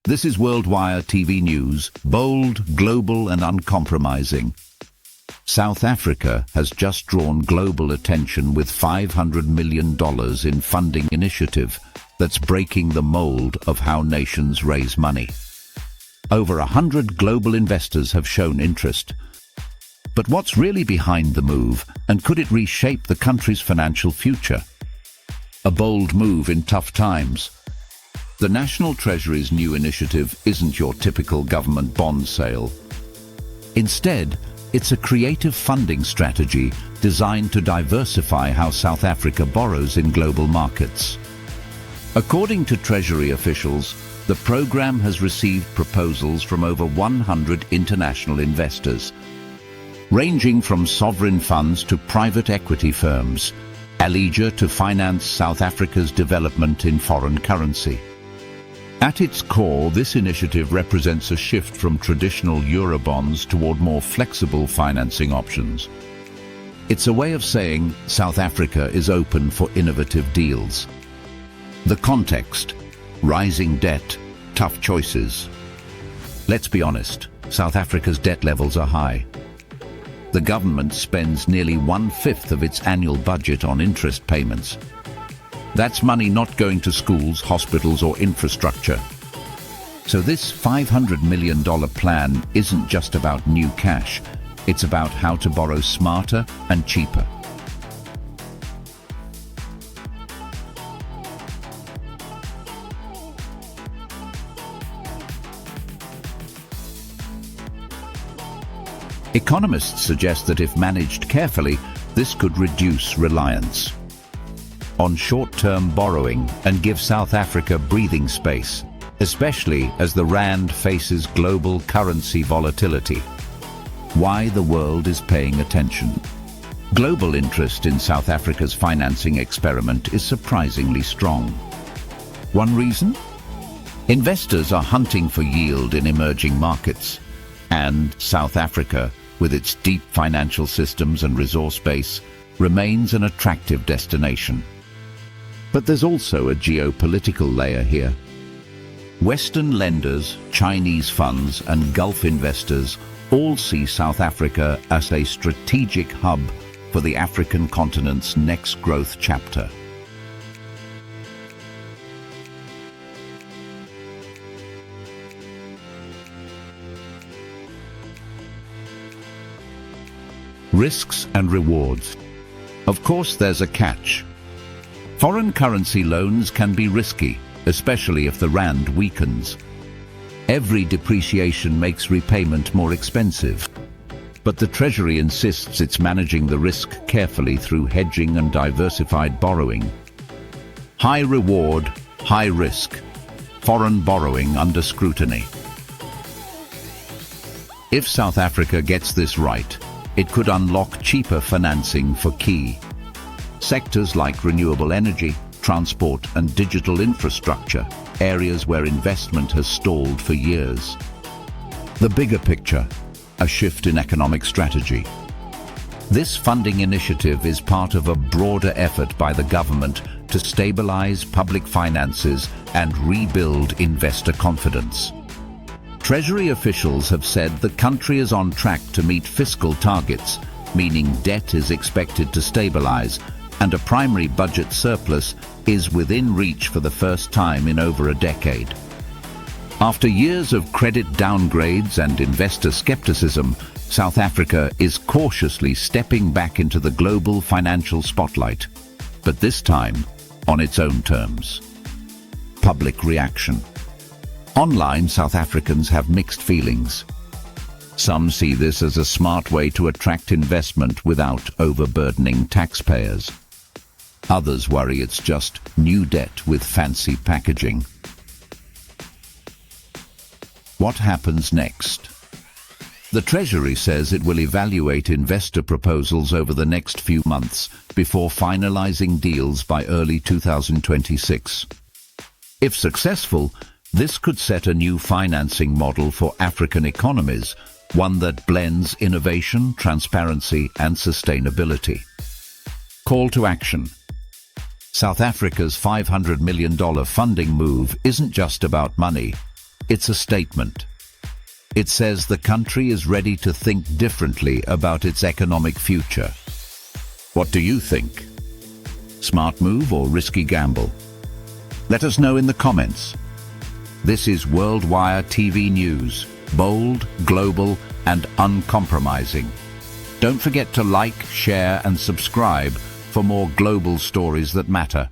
This is WorldWire TV news, bold, global and uncompromising. South Africa has just drawn global attention with $500 million in funding initiative that's breaking the mold of how nations raise money. Over 100 global investors have shown interest. But what's really behind the move, and could it reshape the country's financial future? A bold move in tough times. The National Treasury's new initiative isn't your typical government bond sale. Instead, it's a creative funding strategy designed to diversify how South Africa borrows in global markets. According to Treasury officials, the program has received proposals from over 100 international investors, ranging from sovereign funds to private equity firms, eager to finance South Africa's development in foreign currency. At its core, this initiative represents a shift from traditional Eurobonds toward more flexible financing options. It's a way of saying South Africa is open for innovative deals. The context: rising debt, tough choices. Let's be honest, South Africa's debt levels are high. The government spends nearly 1/5 of its annual budget on interest payments. That's money not going to schools, hospitals or infrastructure. So this $500 million plan isn't just about new cash, it's about how to borrow smarter and cheaper. Economists suggest that if managed carefully, this could reduce reliance on short-term borrowing and give South Africa breathing space, especially as the rand faces global currency volatility. Why the world is paying attention. Global interest in South Africa's financing experiment is surprisingly strong. One reason? Investors are hunting for yield in emerging markets, and South Africa, with its deep financial systems and resource base, remains an attractive destination. But there's also a geopolitical layer here. Western lenders, Chinese funds and Gulf investors all see South Africa as a strategic hub for the African continent's next growth chapter. Risks and rewards. Of course, there's a catch. Foreign currency loans can be risky, especially if the rand weakens. Every depreciation makes repayment more expensive. But the Treasury insists it's managing the risk carefully through hedging and diversified borrowing. High reward, high risk. Foreign borrowing under scrutiny. If South Africa gets this right, it could unlock cheaper financing for key sectors like renewable energy, transport and digital infrastructure, areas where investment has stalled for years. The bigger picture: a shift in economic strategy. This funding initiative is part of a broader effort by the government to stabilize public finances and rebuild investor confidence. Treasury officials have said the country is on track to meet fiscal targets, meaning debt is expected to stabilize, and a primary budget surplus is within reach for the first time in over a decade. After years of credit downgrades and investor skepticism, South Africa is cautiously stepping back into the global financial spotlight, but this time on its own terms. Public reaction. Online, South Africans have mixed feelings. Some see this as a smart way to attract investment without overburdening taxpayers. Others worry it's just new debt with fancy packaging. What happens next? The Treasury says it will evaluate investor proposals over the next few months before finalizing deals by early 2026. If successful, this could set a new financing model for African economies, one that blends innovation, transparency, and sustainability. Call to action. South Africa's $500 million funding move isn't just about money. It's a statement. It says the country is ready to think differently about its economic future. What do you think? Smart move or risky gamble? Let us know in the comments. This is WorldWire TV News, bold, global, and uncompromising. Don't forget to like, share, and subscribe for more global stories that matter.